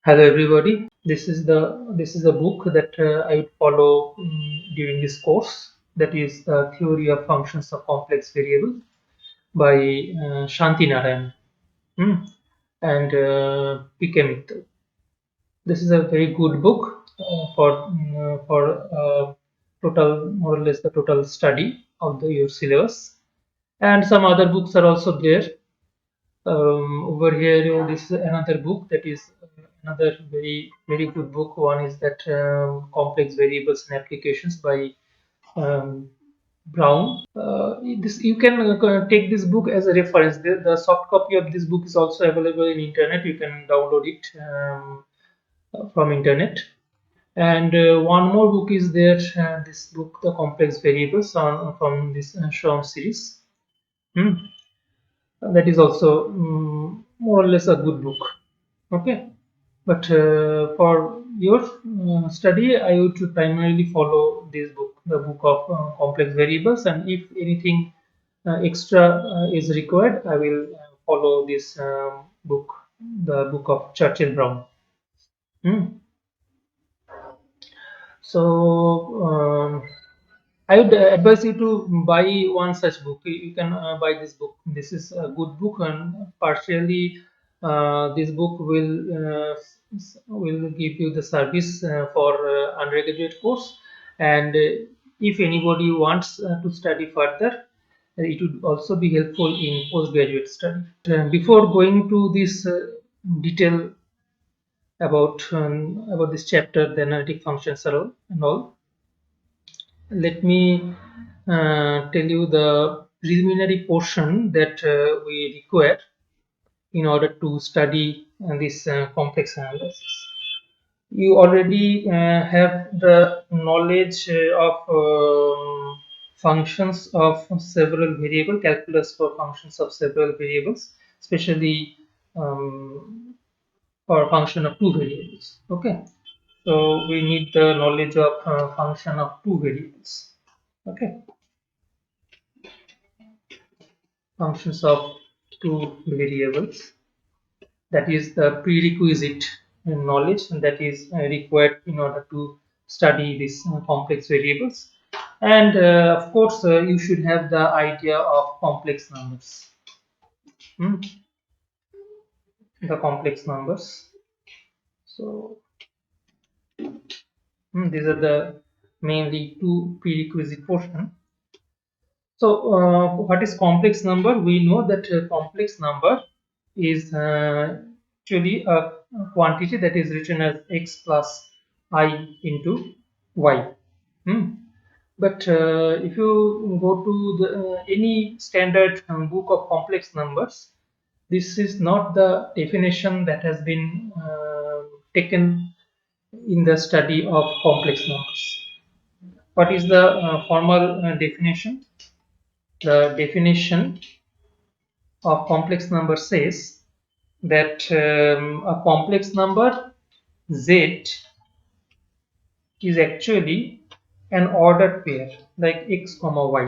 Hello everybody. This is a book that I would follow during this course. That is Theory of Functions of Complex Variables by Shanti Narayan and P.K. Mittal. This is a very good book for total more or less the total study of the your syllabus. And some other books are also there. Over here, this is another book that is another very good book. One is that Complex Variables and Applications by um, Brown. This you can take this book as a reference. The soft copy of this book is also available in internet. You can download it from internet. And one more book is there. This book, The Complex Variables, from this Shom series. Hmm. That is also more or less a good book. Okay, but for your study, I would primarily follow this book, the book of complex variables, and if anything extra is required, I will follow this book, the book of Churchill Brown. Hmm. So I would advise you to buy one such book. You can buy this book. This is a good book, and partially this book will give you the service for undergraduate course. And if anybody wants to study further, it would also be helpful in postgraduate study. Before going to this detail about this chapter, the analytic functions and all, let me tell you the preliminary portion that we require in order to study this complex analysis. You already have the knowledge of functions of several variables, calculus for functions of several variables, especially for function of two variables. Okay, so we need the knowledge of function of two variables. Okay, functions of two variables. That is the prerequisite knowledge that is required in order to study these complex variables. And of course, you should have the idea of complex numbers. Hmm, the complex numbers. So these are the mainly two prerequisite portion. So, what is complex number? We know that complex number is actually a quantity that is written as x plus I into y. Hmm. But if you go to any standard book of complex numbers, this is not the definition that has been taken in the study of complex numbers. What is the formal definition? The definition of complex number says that a complex number z is actually an ordered pair like x comma y,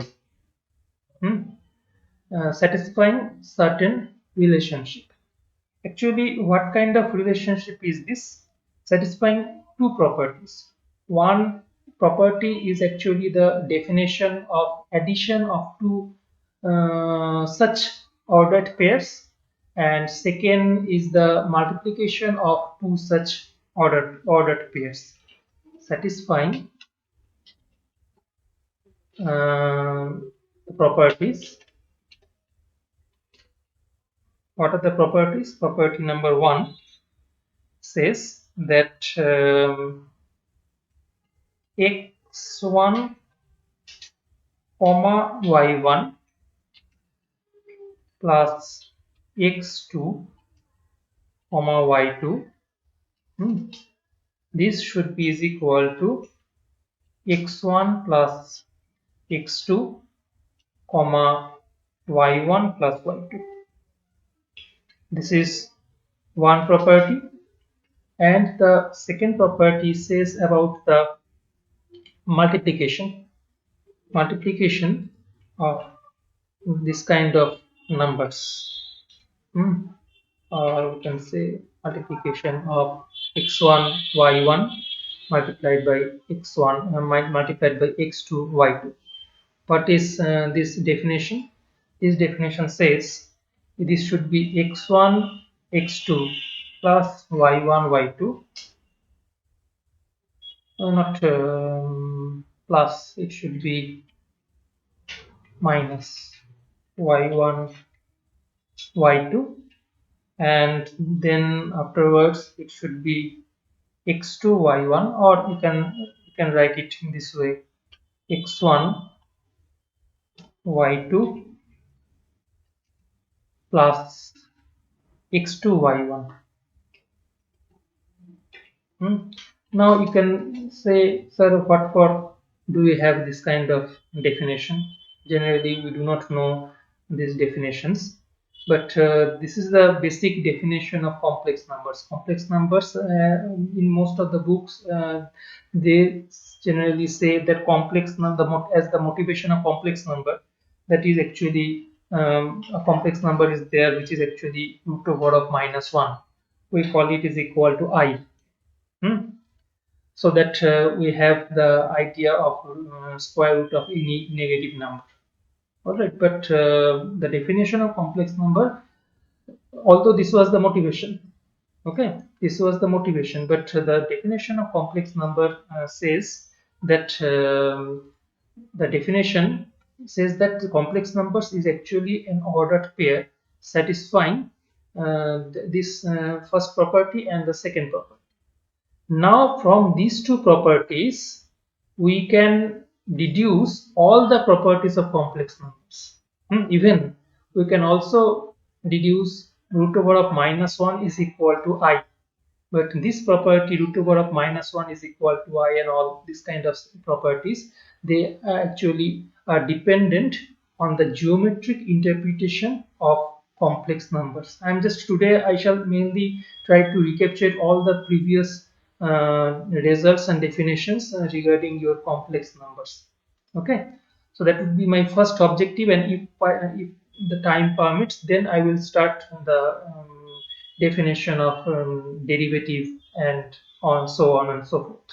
hmm, satisfying certain relationship. Actually, what kind of relationship is this? Satisfying two properties. One property is actually the definition of addition of two such ordered pairs, and second is the multiplication of two such ordered pairs. Satisfying properties. What are the properties? Property number one says that x1 comma y1 plus x2 comma y2, this should be is equal to x1 plus x2 comma y1 plus y2. This is one property, and the second property says about the multiplication of this kind of numbers, or we can say multiplication of x1 y1 multiplied by x1 multiplied by x2 y2. What is this definition? This definition says this should be x1 x2 plus y1 y2, not plus, it should be minus y1 y2, and then afterwards it should be x2 y1, or you can write it in this way: x1 y2 plus x2 y1. Now you can say, sir, what for do we have this kind of definition? Generally, we do not know these definitions, but this is the basic definition of complex numbers. Complex numbers, in most of the books, they generally say that complex number, as the motivation of complex number, that is actually a complex number is there, which is actually root over of -1. We call it is equal to I. So that we have the idea of square root of any negative number. All right, but the definition of complex number, although this was the motivation, okay, this was the motivation, but the definition of complex number says that the definition says that the complex numbers is actually an ordered pair satisfying this first property and the second property. Now, from these two properties, we can deduce all the properties of complex numbers. Even we can also deduce root over of -1 is equal to I. But this property, root over of -1 is equal to I, and all these kind of properties, they actually are dependent on the geometric interpretation of complex numbers. Today I shall mainly try to recapture all the previous results and definitions regarding your complex numbers. Okay, so that would be my first objective, and if the time permits, then I will start the definition of derivative and so on and so forth.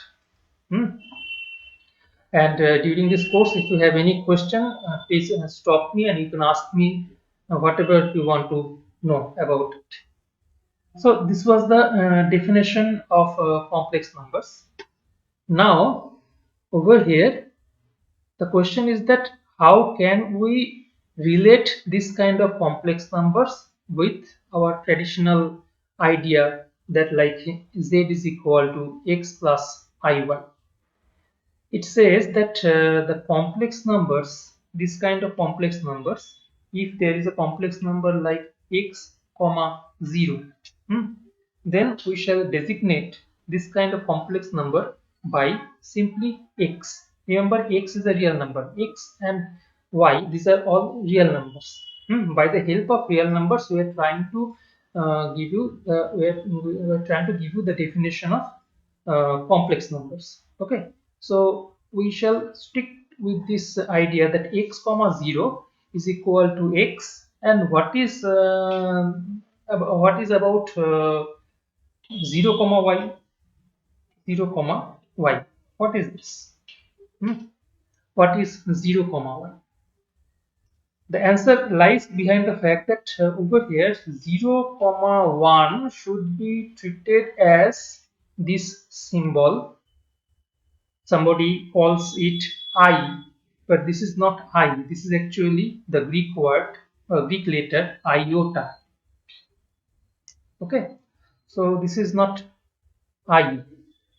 And during this course, if you have any question, please stop me and you can ask me whatever you want to know about it. So this was the definition of complex numbers. Now over here, the question is that how can we relate this kind of complex numbers with our traditional idea that like z is equal to x plus iy. It says that the complex numbers, this kind of complex numbers, if there is a complex number like x comma 0, then we shall designate this kind of complex number by simply x. Remember, x is a real number. X and y, these are all real numbers. By the help of real numbers, we are trying to give you we are trying to give you the definition of complex numbers. Okay, so we shall stick with this idea that x comma 0 is equal to x, and what is about 0 comma y, 0 comma y, what is this? What is 0 comma y? The answer lies behind the fact that over here 0 comma 1 should be treated as this symbol. Somebody calls it I, but this is not I. This is actually the Greek word, Greek letter iota. Okay, so this is not I.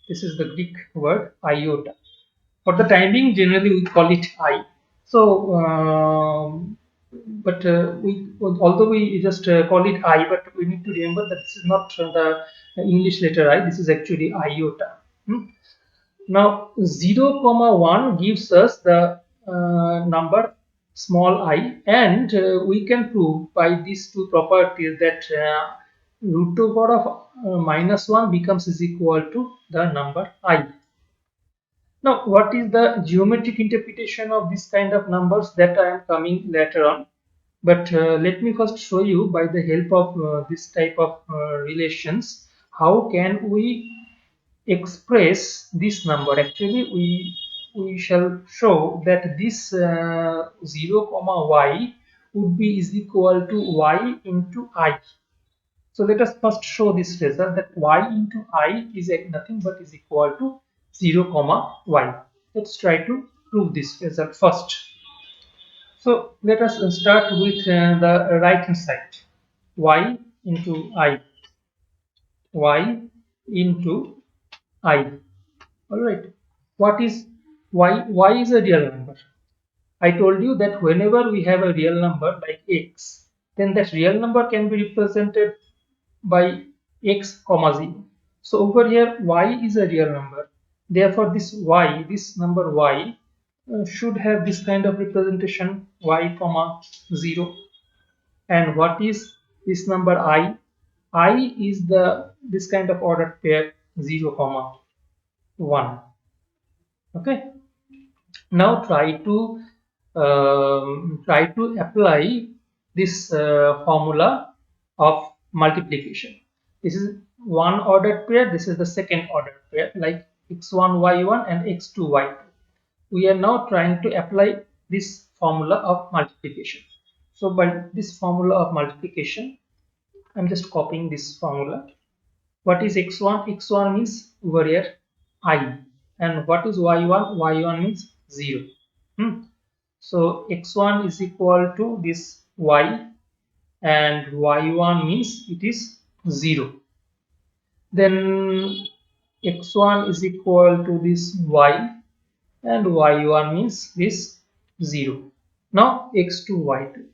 This is the Greek word iota. For the time being, generally we call it I. So, but although we just call it I, but we need to remember that this is not the English letter I. This is actually iota. Now 0 comma 1 gives us the number small I, and we can prove by these two properties that root over of -1 becomes is equal to the number I. Now what is the geometric interpretation of this kind of numbers, that I am coming later on. But let me first show you by the help of this type of relations how can we express this number. Actually, we shall show that this 0 comma y would be is equal to y into I. So let us first show this result that y into I is nothing but is equal to 0 comma y. Let's try to prove this result first. So let us start with the right hand side. Y into I. Y into I. Alright. What is y? Y is a real number. I told you that whenever we have a real number like x, then that real number can be represented by x comma 0. So over here y is a real number. Therefore this y, this number y should have this kind of representation y comma 0. And what is this number I? I is the this kind of ordered pair 0 comma 1. Okay. Now try to apply this formula of multiplication. This is one ordered pair. This is the second ordered pair, like x1 y1 and x2 y2. We are now trying to apply this formula of multiplication. So by this formula of multiplication, I'm just copying this formula. What is x1? X1 means over here I, and what is y1? Y1 means 0. So x1 is equal to this y, and y1 means it is 0. Then x1 is equal to this y, and y1 means this 0. Now x2 y2.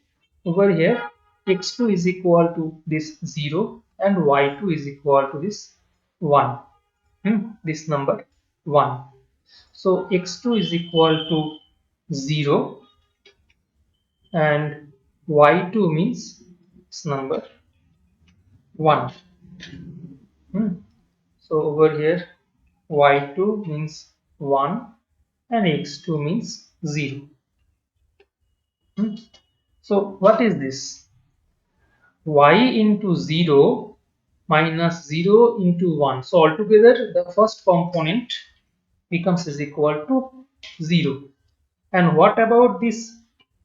Over here x2 is equal to this 0 and y2 is equal to this 1. This number 1. So x2 is equal to 0 and y2 means this number 1. So over here y2 means 1 and x2 means 0. So what is this? Y into 0 minus 0 into 1. So altogether the first component becomes is equal to 0. And what about this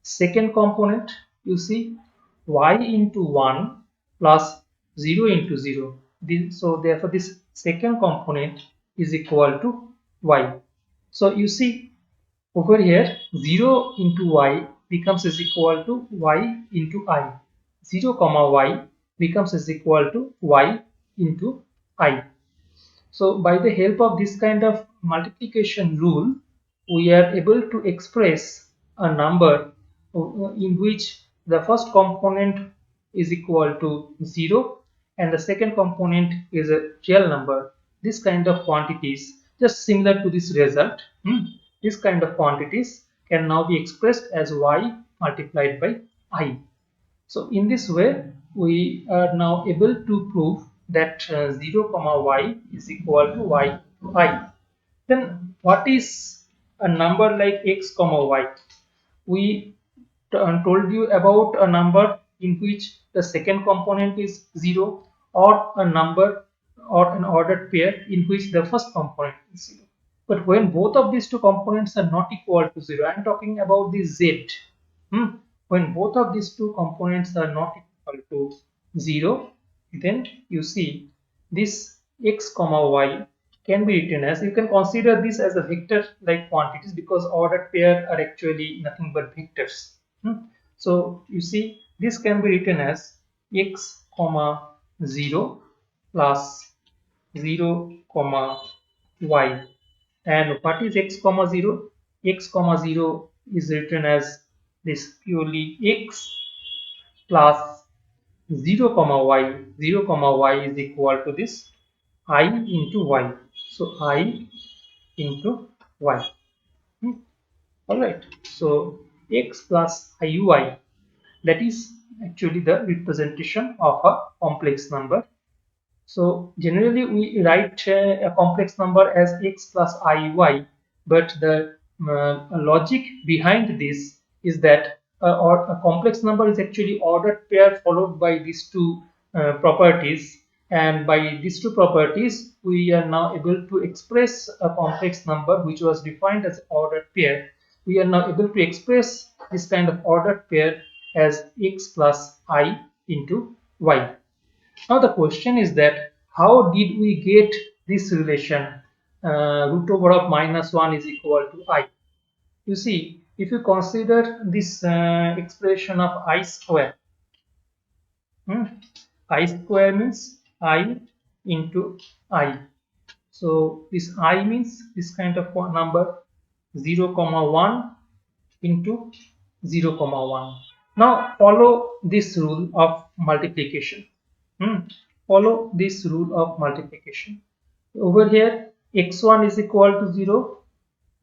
second component? You see y into 1 plus 0 into 0. So therefore this second component is equal to y. So you see over here 0 into y becomes is equal to y into I. 0 comma y becomes is equal to y into I. So by the help of this kind of multiplication rule, we are able to express a number in which the first component is equal to 0 and the second component is a real number. This kind of quantities, just similar to this result, this kind of quantities can now be expressed as y multiplied by I. So in this way, we are now able to prove that 0 comma y is equal to y to I. Then what is a number like x comma y? We told you about a number in which the second component is 0, or a number or an ordered pair in which the first component is 0. But when both of these two components are not equal to 0, I am talking about the z. When both of these two components are not equal to 0, then you see this x comma y can be written as, you can consider this as a vector like quantities because ordered pair are actually nothing but vectors. So you see this can be written as x comma 0 plus 0 comma y. And what is x comma 0? X comma 0 is written as this purely x plus 0 comma y. 0 comma y is equal to this I into y. So I into y. Alright. So x plus iy, that is actually the representation of a complex number. So generally we write a complex number as x plus iy, but the logic behind this is that or a complex number is actually ordered pair followed by these two properties, and by these two properties we are now able to express a complex number which was defined as ordered pair. We are now able to express this kind of ordered pair as x plus I into y. Now the question is that how did we get this relation root over of -1 is equal to I? You see, if you consider this expression of I square, hmm, I square means I into I. So this I means this kind of number 0, 1 into 0, 1. Now follow this rule of multiplication. Follow this rule of multiplication. Over here, x1 is equal to 0,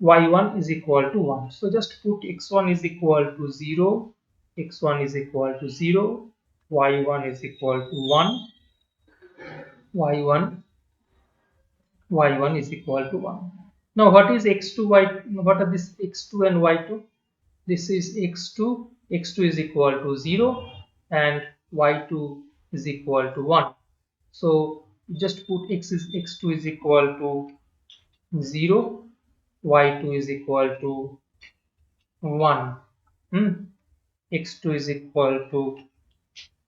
y1 is equal to 1. So just put x1 is equal to 0, x1 is equal to 0, y1 is equal to 1, y1 y1 is equal to 1. Now what is x2, y, what are this x2 and y2? This is x2, x2 is equal to 0 and y2 is equal to 1. So just put x2 is equal to 0, y2 is equal to 1. X2 is equal to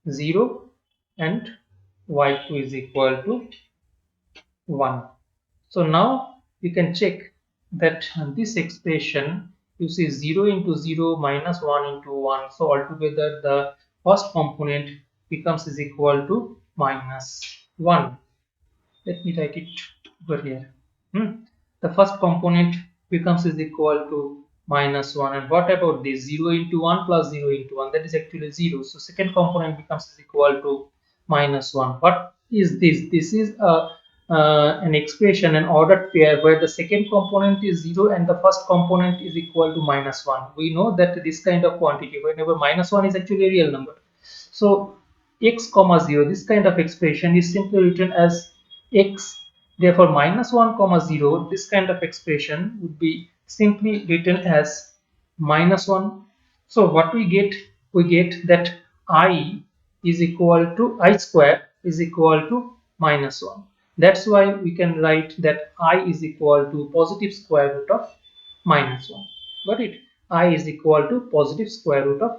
0 and y2 is equal to 1. So now you can check that this expression, you see 0 into 0 minus 1 into 1. So altogether the first component becomes is equal to -1. Let me write it over here. The first component becomes is equal to -1, and what about this 0 into 1 plus 0 into 1, that is actually 0. So second component becomes is equal to -1. What is this? This is an expression, an ordered pair where the second component is 0 and the first component is equal to -1. We know that this kind of quantity, whenever -1 is actually a real number, so x comma 0, this kind of expression is simply written as x. Therefore, -1 comma 0, this kind of expression would be simply written as -1. So what we get? We get that I is equal to I square is equal to -1. That's why we can write that I is equal to positive square root of -1. Got it? I is equal to positive square root of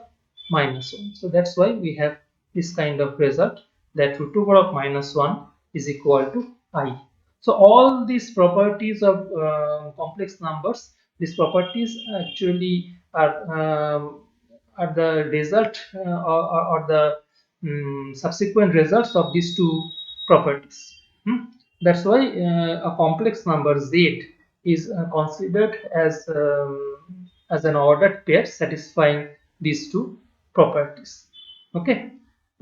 -1. So that's why we have this kind of result, that root over of -1 is equal to I. So all these properties of complex numbers, these properties actually are the result or the subsequent results of these two properties. That's why a complex number z is considered as an ordered pair satisfying these two properties. Okay.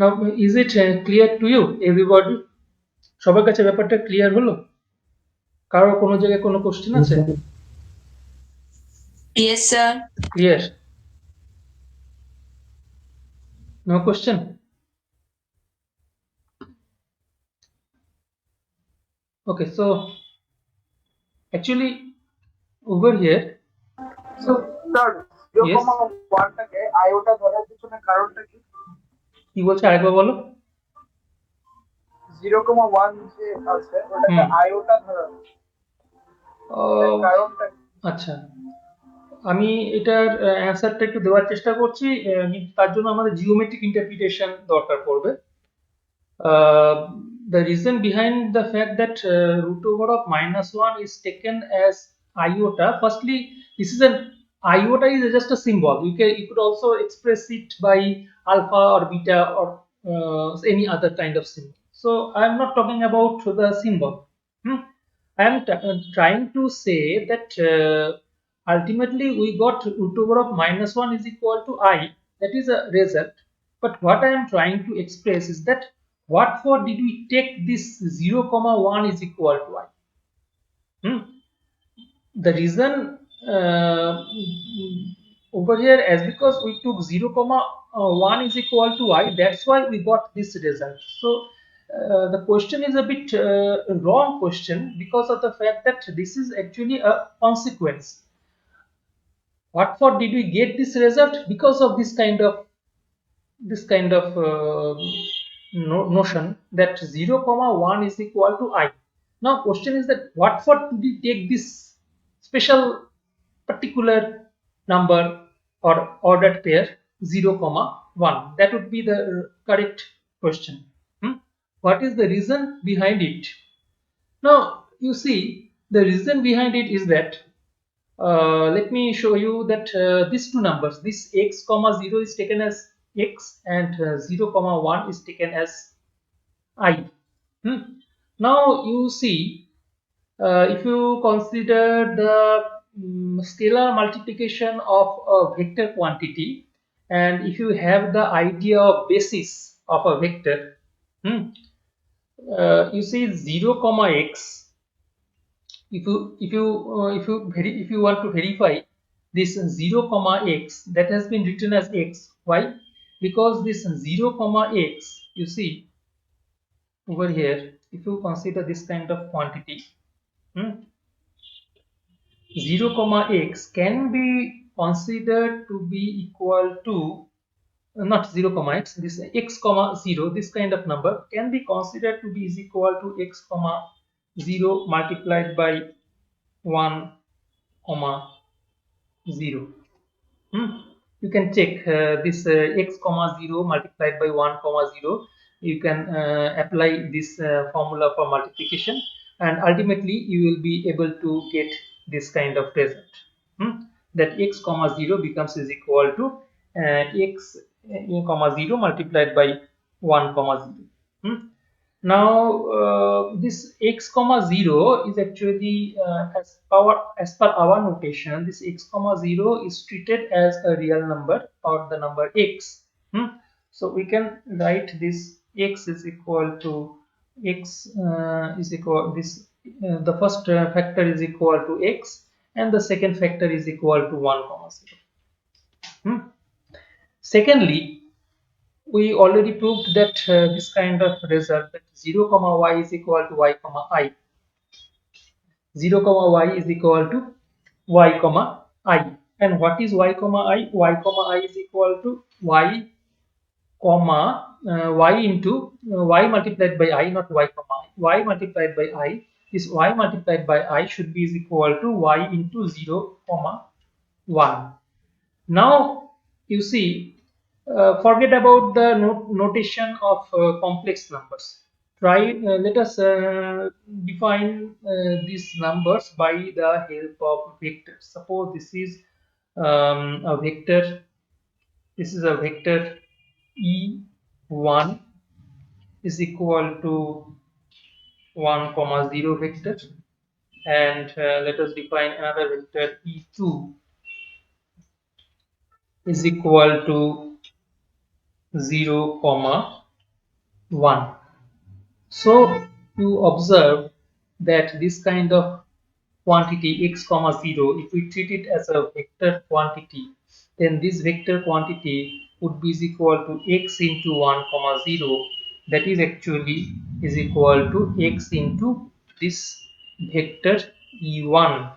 Now, is it clear to you, everybody? সবার কাছে ব্যাপারটা clear হলো? কারো কোনো জায়গায় কোনো question আছে? Yes, sir. Clear? No question? Okay, so actually over here, so sir 0, yes, 1 টাকে আয়োটা ধরার পিছনে কারণটা কি? কি বলছে আরেকবার বলো। 0, 1 যে আছে ওটাকে আয়োটা ধরার কারণটা কি? আচ্ছা, আমি এটার অ্যান্সারটা একটু দেওয়ার চেষ্টা করছি, কিন্তু তার জন্য আমাদের জিওমেট্রিক ইন্টারপ্রিটেশন দরকার পড়বে। The reason behind the fact that root over of -1 is taken as iota. Firstly, this is an iota is just a symbol. You could also express it by alpha or beta or any other kind of symbol. So I am not talking about the symbol. I am trying to say that ultimately we got root over of -1 is equal to I. That is a result. But what I am trying to express is that what for did we take this 0, 1 is equal to I? The reason over here as because we took 0, 1 is equal to I, that's why we got this result. So the question is a bit wrong question because of the fact that this is actually a consequence. What for did we get this result? Because of this kind of notion that 0 comma 1 is equal to I. Now question is that what for did we take this special particular number or ordered pair 0 comma 1? That would be the correct question. What is the reason behind it? Now you see, the reason behind it is that let me show you that these two numbers, this x comma 0 is taken as x and 0 comma 1 is taken as I. Now you see, if you consider the scalar multiplication of a vector quantity, and if you have the idea of basis of a vector, you see 0 comma x, if you want to verify this 0 comma x, that has been written as x. Why? Because this 0 comma x, you see over here, if you consider this kind of quantity, hmm, 0 comma x can be considered to be equal to not 0 comma x, this x comma 0, this kind of number can be considered to be is equal to x comma 0 multiplied by 1 comma 0. You can check this x comma 0 multiplied by 1 comma 0. You can apply this formula for multiplication, and ultimately you will be able to get this kind of result. That x comma 0 becomes is equal to x comma 0 multiplied by 1 comma 0. Now this x comma 0 is actually as per our notation, this x comma 0 is treated as a real number or the number x. So we can write this x is equal to x is equal this the first factor is equal to x and the second factor is equal to 1 comma 0. Secondly, we already proved that this kind of result, that 0 comma y is equal to y comma I, 0 comma y is equal to y comma I. And what is y comma I? Y comma I is equal to y comma y into y multiplied by I, not y comma I, y multiplied by I. This y multiplied by I should be is equal to y into 0 comma 1. Now you see, forget about the notation of complex numbers. Try, let us define these numbers by the help of vectors. Suppose this is a vector. This is a vector e1 is equal to 1 comma 0 vector, and let us define another vector e2 is equal to 0 comma 1. So you observe that this kind of quantity x comma 0, if we treat it as a vector quantity, then this vector quantity would be is equal to x into 1 comma 0, that is actually is equal to x into this vector e1.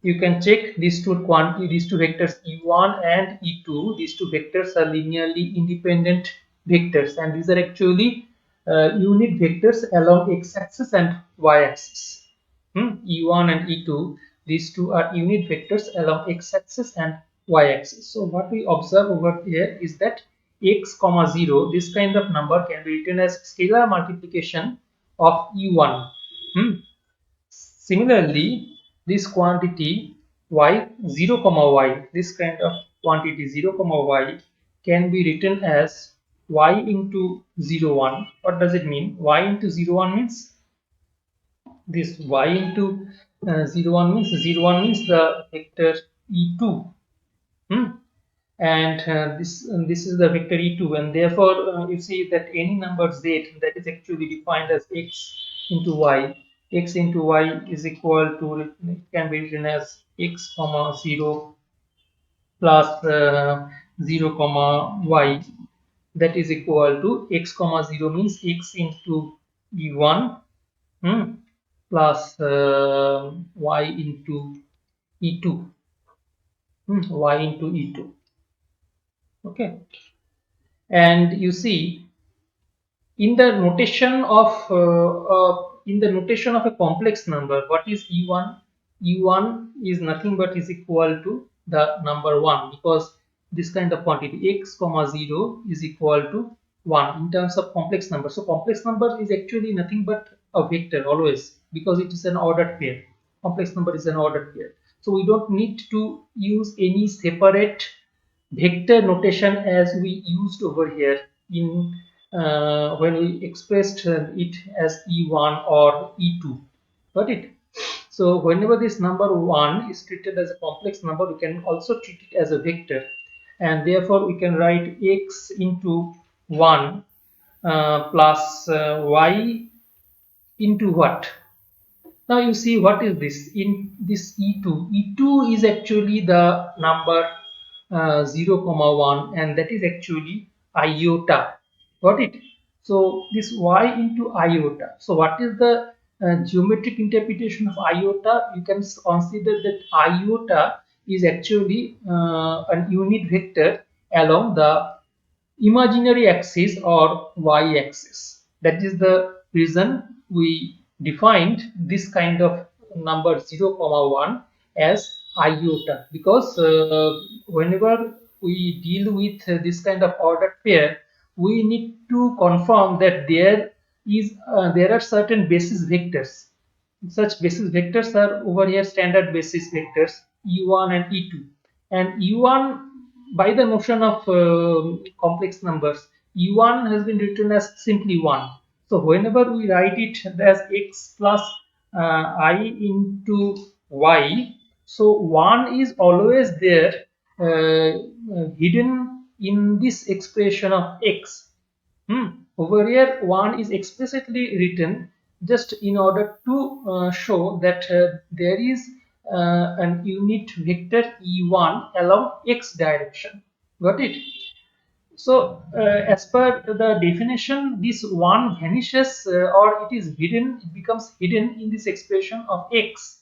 You can check these two vectors e1 and e2. These two vectors are linearly independent vectors, and these are actually unit vectors along x-axis and y-axis. E1 and e2, these two are unit vectors along x-axis and y-axis. So what we observe over here is that x comma 0, this kind of number can be written as scalar multiplication of e1. Similarly, this quantity y 0 comma y, this kind of quantity 0 comma y can be written as y into 0 1. What does it mean? Y into 0 1 means this y into 0 1 means 0 1 means the vector e2. Hmm? And this is the vector e2, and therefore you see that any number z that is actually defined as x into y, x into y is equal to, it can be written as x comma 0 plus 0 comma y, that is equal to x comma 0 means x into e1 plus y into e2. y into e2. Okay, and you see in the notation of a complex number, what is e1? E1 is nothing but is equal to the number 1, because this kind of quantity x comma 0 is equal to 1 in terms of complex number. So complex number is actually nothing but a vector always, because it is an ordered pair. Complex number is an ordered pair, so we don't need to use any separate vector notation as we used over here in when we expressed it as e1 or e2. Got it? So whenever this number 1 is treated as a complex number, we can also treat it as a vector, and therefore we can write x into 1 plus y into what? Now you see what is this in this E2. E2 is actually the number 0, comma 1, and that is actually iota. Got it? So this y into iota. So what is the geometric interpretation of iota? You can consider that iota is actually an unit vector along the imaginary axis or y-axis. That is the reason we defined this kind of number 0, comma 1 as iota, because whenever we deal with this kind of ordered pair, we need to confirm that there are certain basis vectors. Such basis vectors are over here standard basis vectors e1 and e2, and e1, by the notion of complex numbers, e1 has been written as simply 1. So whenever we write it as x plus I into y, so 1 is always there hidden in this expression of x. Over here, 1 is explicitly written just in order to show that there is an unit vector e1 along x direction. Got it? So, as per the definition, this 1 vanishes or it is hidden, it becomes hidden in this expression of x.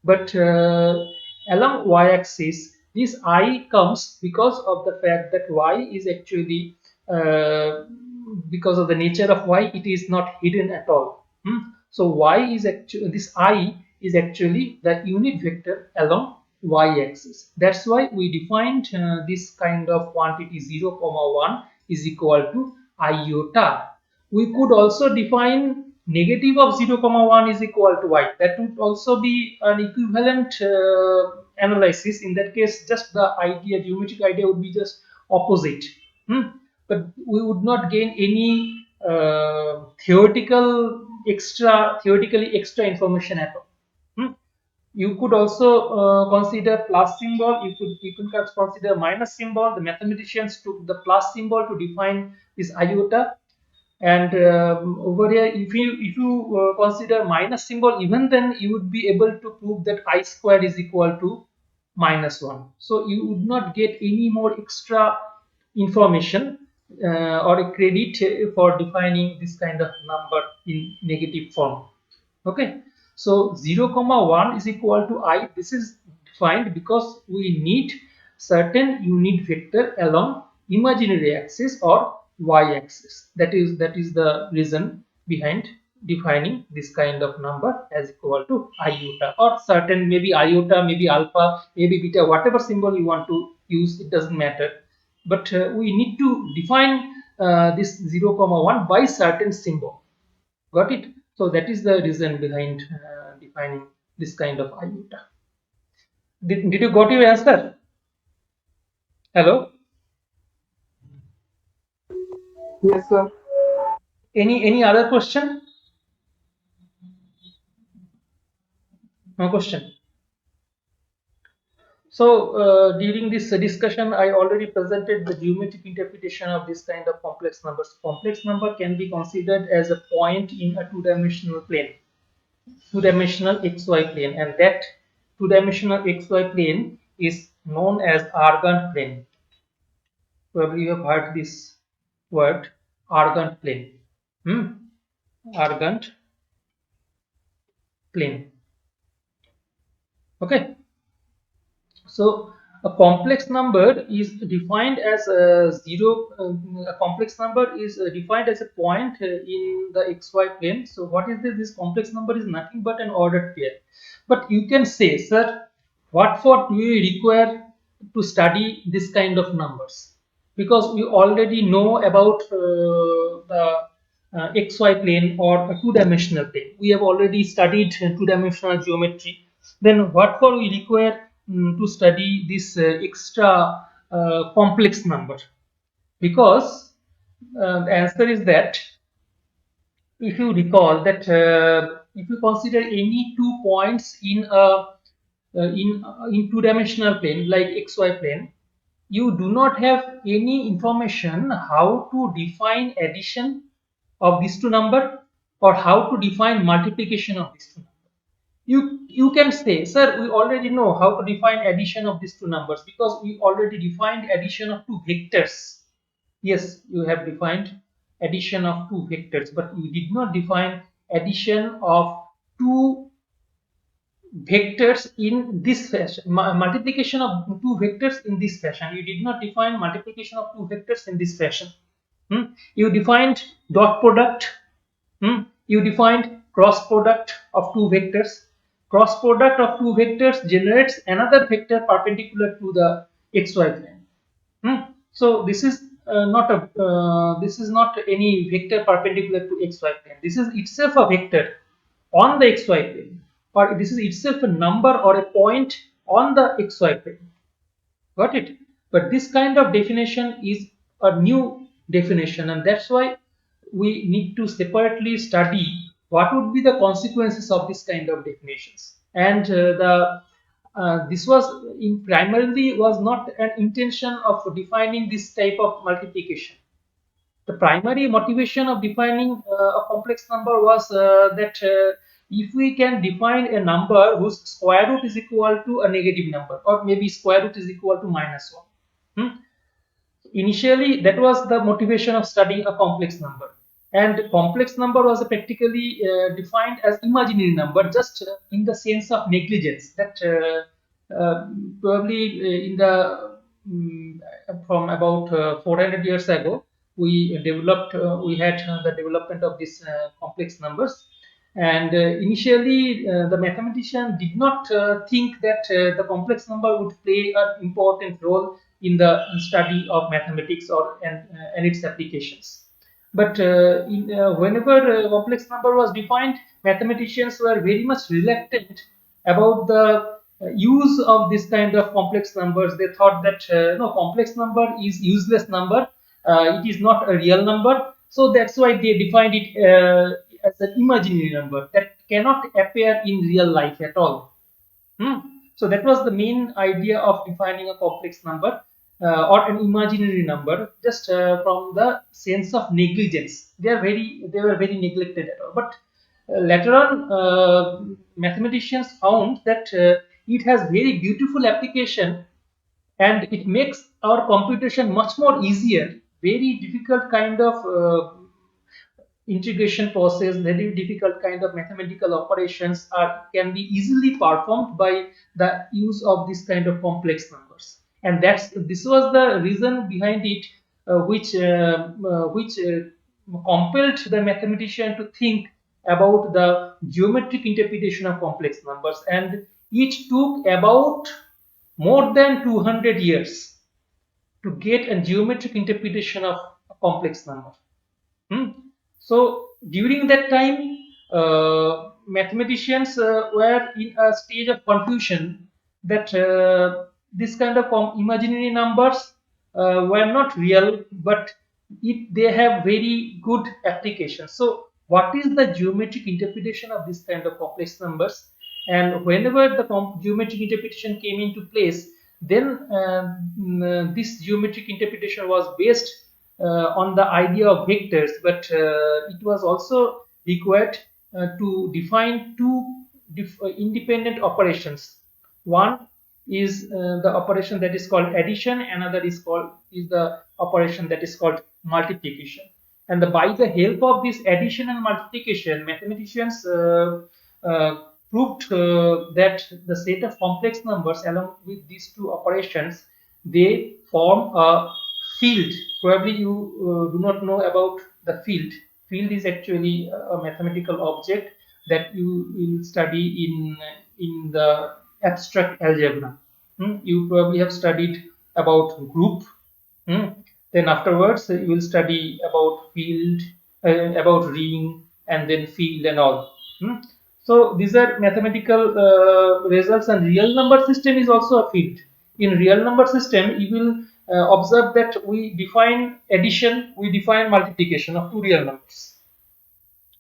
But along y-axis, this I comes because of the fact that y is actually, because of the nature of y, it is not hidden at all. So y is actually, this I is actually the unit vector along y-axis. That's why we defined this kind of quantity 0, comma 1 is equal to iota. We could also define negative of 0, comma 1 is equal to y. That would also be an equivalent analysis. In that case, just the idea, geometric idea would be just opposite. But we would not gain any theoretically extra information at all. You could also consider plus symbol. You could consider minus symbol. The mathematicians took the plus symbol to define this iota, and over here, if you consider minus symbol, even then you would be able to prove that I square is equal to -1. So you would not get any more extra information or a credit for defining this kind of number in negative form. Okay, so 0, comma 1 is equal to I. This is defined because we need certain unit vector along imaginary axis or y-axis. That is the reason behind defining this kind of number as equal to iota, or certain, maybe iota, maybe alpha, maybe beta, whatever symbol you want to use, it doesn't matter. But we need to define this 0, comma 1 by certain symbol. Got it? So that is the reason behind defining this kind of iota. Did you got your answer? Hello? Yes, sir. Any other question? No question. So during this discussion, I already presented the geometric interpretation of this kind of complex numbers. Complex number can be considered as a point in a two-dimensional plane, two-dimensional XY plane, and that two-dimensional XY plane is known as Argand plane. Probably you have heard this word, Argand plane. Argand plane. Okay. So A complex number is defined as a zero. A complex number is defined as a point in the xy plane. So what is this? This complex number is nothing but an ordered pair. But you can say, sir, what for do we require to study this kind of numbers? Because we already know about the xy plane or a two-dimensional plane. We have already studied two-dimensional geometry. Then what for we require to study this extra complex number? Because the answer is that if you recall that if you consider any 2 points in two-dimensional plane like xy plane, you do not have any information how to define addition of these two number or how to define multiplication of these two numbers. You can say, sir, we already know how to define addition of these two numbers because we already defined addition of two vectors. Yes, you have defined addition of two vectors, but you did not define addition of two vectors in this fashion, multiplication of two vectors in this fashion. You did not define multiplication of two vectors in this fashion. You defined dot product. You defined cross product of two vectors. Cross product of two vectors generates another vector perpendicular to the xy plane. So this is not any vector perpendicular to xy plane. This is itself a vector on the xy plane, or this is itself a number or a point on the xy plane. Got it? But this kind of definition is a new definition, and that's why we need to separately study what would be the consequences of this kind of definitions. And the this was in primarily was not an intention of defining this type of multiplication. The primary motivation of defining a complex number was that if we can define a number whose square root is equal to a negative number, or maybe square root is equal to -1. Initially, that was the motivation of studying a complex number. And complex number was practically defined as imaginary number, just in the sense of negligence. That probably in the from about 400 years ago, we had the development of these complex numbers. And initially, the mathematician did not think that the complex number would play an important role in the study of mathematics and its applications. But whenever a complex number was defined, mathematicians were very much reluctant about the use of this kind of complex numbers. They thought that no, complex number is useless number. It is not a real number. So that's why they defined it as an imaginary number that cannot appear in real life at all. Hmm. So that was the main idea of defining a complex number or an imaginary number, just from the sense of negligence. They were very neglected at all. But later on, mathematicians found that it has very beautiful application and it makes our computation much more easier. Very difficult kind of integration process, very difficult kind of mathematical operations can be easily performed by the use of this kind of complex numbers. And this was the reason behind it, which compelled the mathematician to think about the geometric interpretation of complex numbers, and it took about more than 200 years to get a geometric interpretation of a complex number. Hmm. So during that time, mathematicians were in a stage of confusion that this kind of imaginary numbers were not real, but they have very good applications. So, what is the geometric interpretation of this kind of complex numbers? And whenever the geometric interpretation came into place, then this geometric interpretation was based on the idea of vectors, but it was also required to define two independent operations. One is the operation that is called addition, another is the operation that is called multiplication. And by the help of this addition and multiplication, mathematicians proved that the set of complex numbers along with these two operations, they form a field. Probably you do not know about the field. Field is actually a mathematical object that you will study in the abstract algebra. You probably have studied about group. Hmm. Then afterwards, you will study about field, about ring, and then field and all. Hmm. So these are mathematical results, and real number system is also a field. In real number system, you will observe that we define addition, we define multiplication of two real numbers.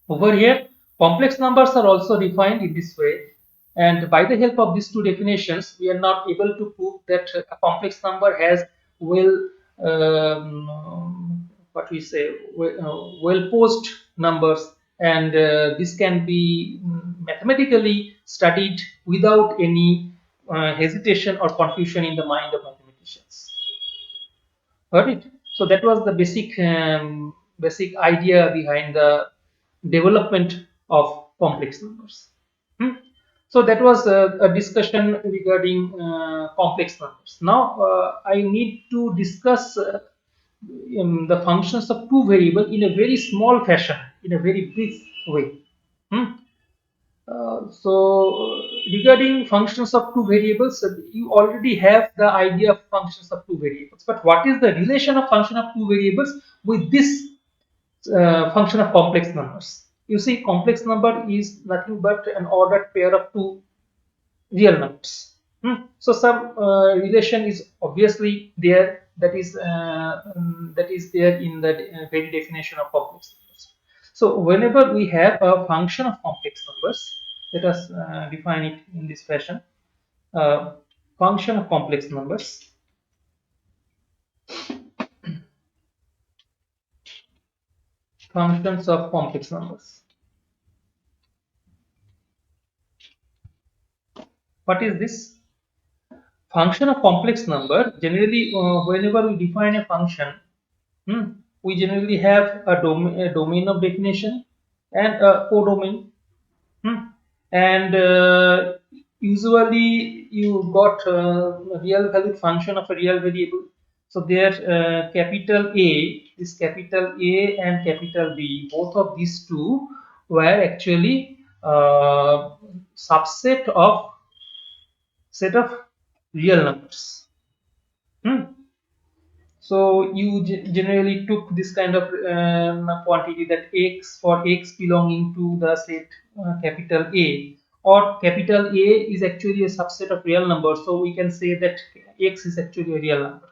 Over here, complex numbers are also defined in this way, and by the help of these two definitions, we are now able to prove that a complex number has well, what we say, well posed numbers, and this can be mathematically studied without any hesitation or confusion in the mind of mathematicians. Got it? So that was the basic idea behind the development of complex numbers. Hmm. So that was a discussion regarding complex numbers. Now I need to discuss the functions of two variables in a very small fashion, in a very brief way. Hmm. Regarding functions of two variables, you already have the idea of functions of two variables. But what is the relation of function of two variables with this function of complex numbers? You see, complex number is nothing but an ordered pair of two real numbers. So some relation is obviously there. That is there in the very definition of complex numbers. So whenever we have a function of complex numbers, let us define it in this fashion. Uh, Function of complex numbers. Functions of complex numbers. What is this? Function of complex number. Generally, whenever we define a function, we generally have a domain of definition and a codomain. Hmm. And usually you got a real valued function of a real variable. So there, capital A, this capital A and capital B, both of these two were actually subset of set of real numbers. Hmm. So you generally took this kind of quantity, that x, for x belonging to the set capital A, or capital A is actually a subset of real numbers. So we can say that x is actually a real number.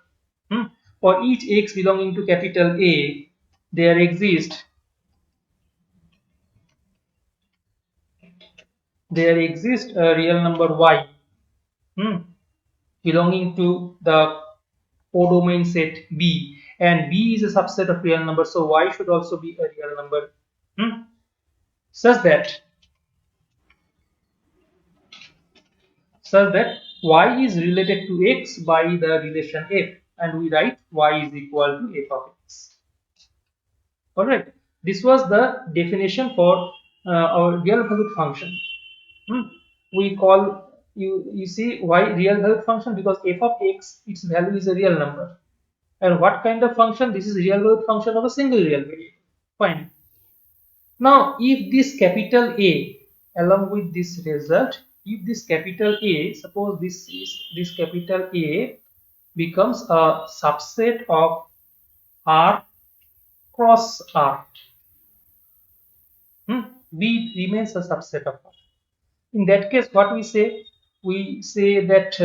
Hmm. For each x belonging to capital A, there exists a real number y, hmm, belonging to the codomain set B, and B is a subset of real number, so Y should also be a real number, hmm, such that Y is related to X by the relation F, and we write Y is equal to F of X. All right, this was the definition for our real valued function. Hmm. We call you see why real valued function, because F of X, its value is a real number. And what kind of function? This is real valued function of a single real variable. Fine. Now, if this capital A, along with this result, if this capital A, suppose this capital A becomes a subset of R cross R, B remains a subset of R. In that case, what we say? We say that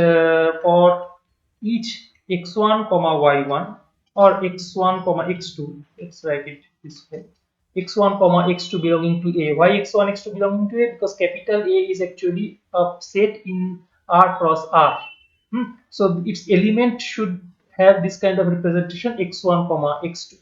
for each x1 comma y1, or x1 comma x2, let's write it this way, x1 comma x2 belonging to A. Why x1 x2 belonging to A? Because capital A is actually a set in R cross R. So its element should have this kind of representation, x1 comma x2.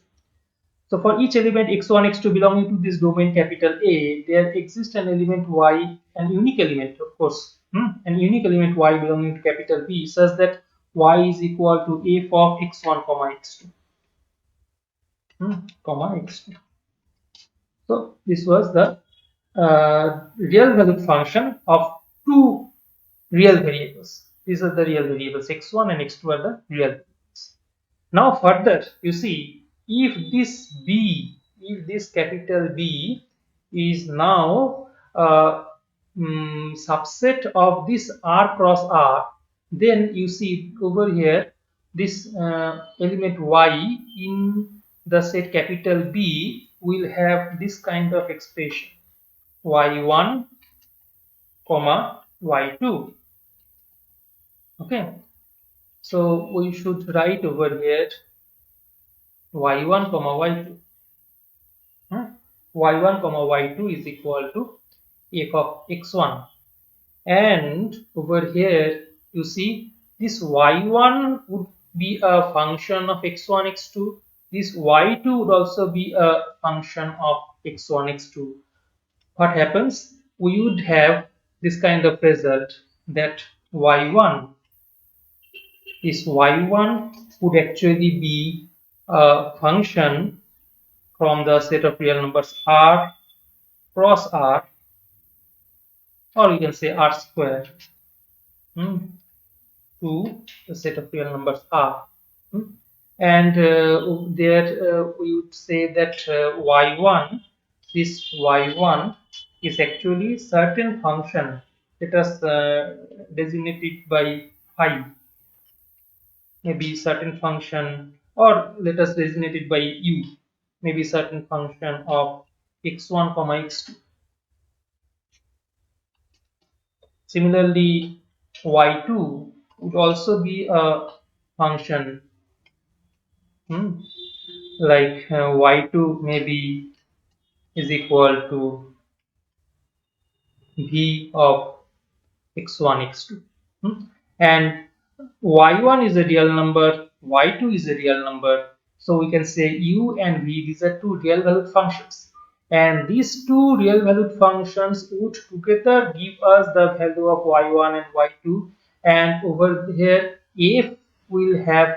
So for each element x1, x2 belonging to this domain capital A, there exists an element y, an unique element, of course, an unique element y belonging to capital B, such that y is equal to f of x1 comma x2, comma x2. So this was the real valued function of two real variables. These are the real variables, x1 and x2 are the real variables. Now further, you see, if this capital B is now subset of this R cross R, then you see over here this element Y in the set capital B will have this kind of expression y1 comma y2. Okay, so we should write over here y1 comma y2. Y1 comma y2 is equal to f of x1, and over here you see this y1 would be a function of x1 x2, this y2 would also be a function of x1 x2. What happens, we would have this kind of result that y1 this y1 would actually be a function from the set of real numbers r cross r, or you can say r square, to the set of real numbers r. And there we would say that y1, this y1 is actually certain function. Let us designate it by phi, maybe certain function, or let us designate it by u, maybe certain function of x1 comma x2. Similarly, y2 would also be a function, like y2 maybe is equal to v of x1 x2. And y1 is a real number, y2 is a real number, so we can say u and v, these are two real valued functions, and these two real valued functions would together give us the value of y1 and y2, and over here f will have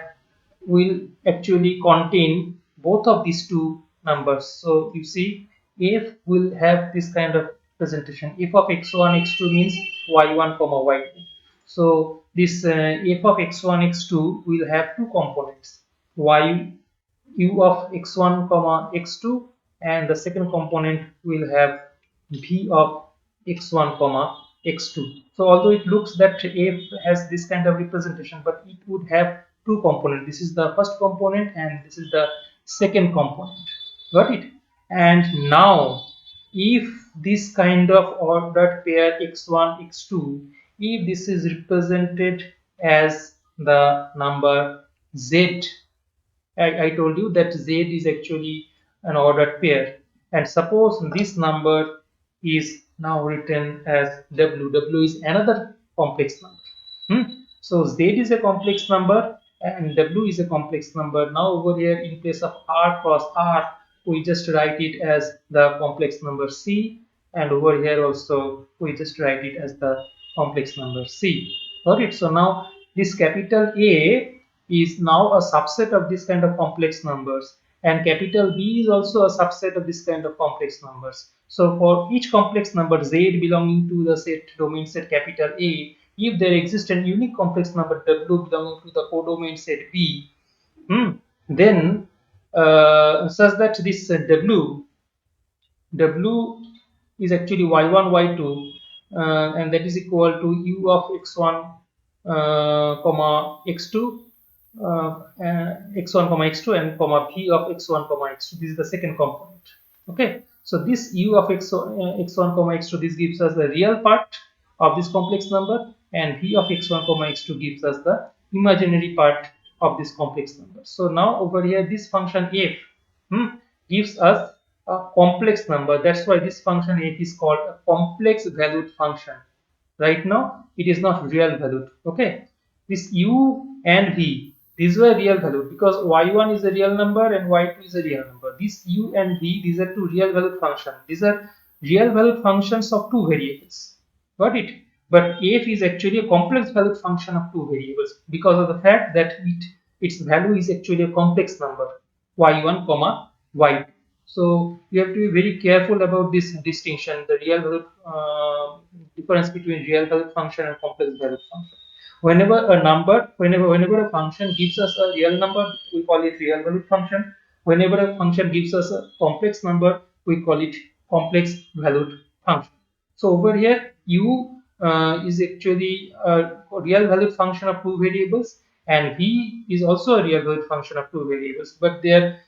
will actually contain both of these two numbers. So you see f will have this kind of presentation. F of x1 x2 means y1 comma y2. So this f of x1 x2 will have two components, y u of x1 comma x2, and the second component will have v of x1 comma x2. So although it looks that f has this kind of representation, but it would have two components. This is the first component and this is the second component. Got it? And now if this kind of ordered pair x1 x2, if this is represented as the number z, I told you that z is actually an ordered pair, and suppose this number is now written as w. W is another complex number. So z is a complex number and w is a complex number. Now over here in place of r cross r, we just write it as the complex number c, and over here also we just write it as the complex number c. Got it? So now this capital A is now a subset of this kind of complex numbers, and capital B is also a subset of this kind of complex numbers. So for each complex number z belonging to the set domain set capital A, if there exists a unique complex number w belonging to the codomain set B, then such that this w is actually y1 y2, and that is equal to u of x1 comma x2, x1 comma x2, and comma v of x1 comma x2. This is the second component. Okay, so this u of x1 comma x2, this gives us the real part of this complex number, and v of x1 comma x2 gives us the imaginary part of this complex number. So now over here this function f gives us a complex number. That's why this function f is called a complex valued function. Right now it is not real valued. Okay, this u and v, these were real valued because y1 is a real number and y2 is a real number. This u and v, these are two real valued functions. These are real valued functions of two variables. Got it? But f is actually a complex valued function of two variables because of the fact that its value is actually a complex number, y1 comma y2. So you have to be very careful about this distinction, the real valued difference between real valued function and complex valued function. Whenever a function gives us a real number, we call it real valued function. Whenever a function gives us a complex number, we call it complex valued function. So over here, u is actually a real valued function of two variables, and v is also a real valued function of two variables, but their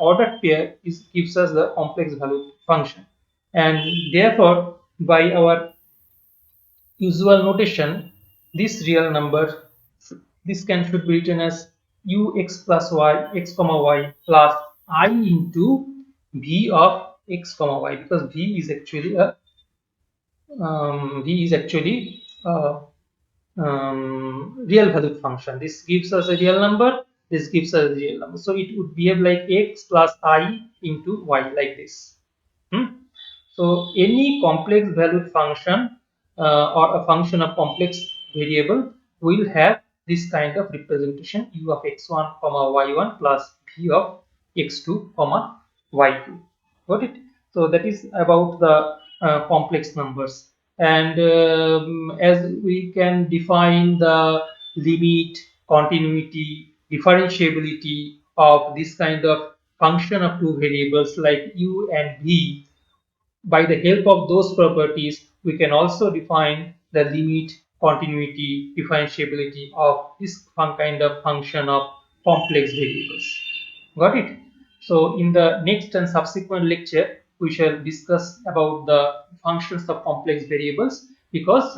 ordered pair gives us the complex valued function, and therefore by our usual notation, this real number, this can should be written as ux plus y, x comma y plus I into v of x comma y, because v is actually a real valued function. This gives us a real number. This gives us a real number. So it would behave like x plus I into y, like this. Hmm? So any complex valued function or a function of complex variable will have this kind of representation, u of x1 comma y1 plus v of x2 comma y2. Got it? So that is about the complex numbers. And as we can define the limit, continuity, differentiability of this kind of function of two variables like u and v, by the help of those properties, we can also define the limit, continuity, differentiability of this kind of function of complex variables. Got it? So in the next and subsequent lecture, we shall discuss about the functions of complex variables, because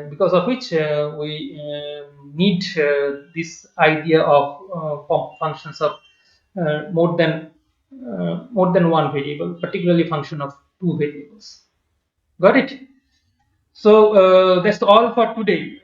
because of which we need this idea of functions of more than one variable, particularly function of two variables. Got it? So that's all for today.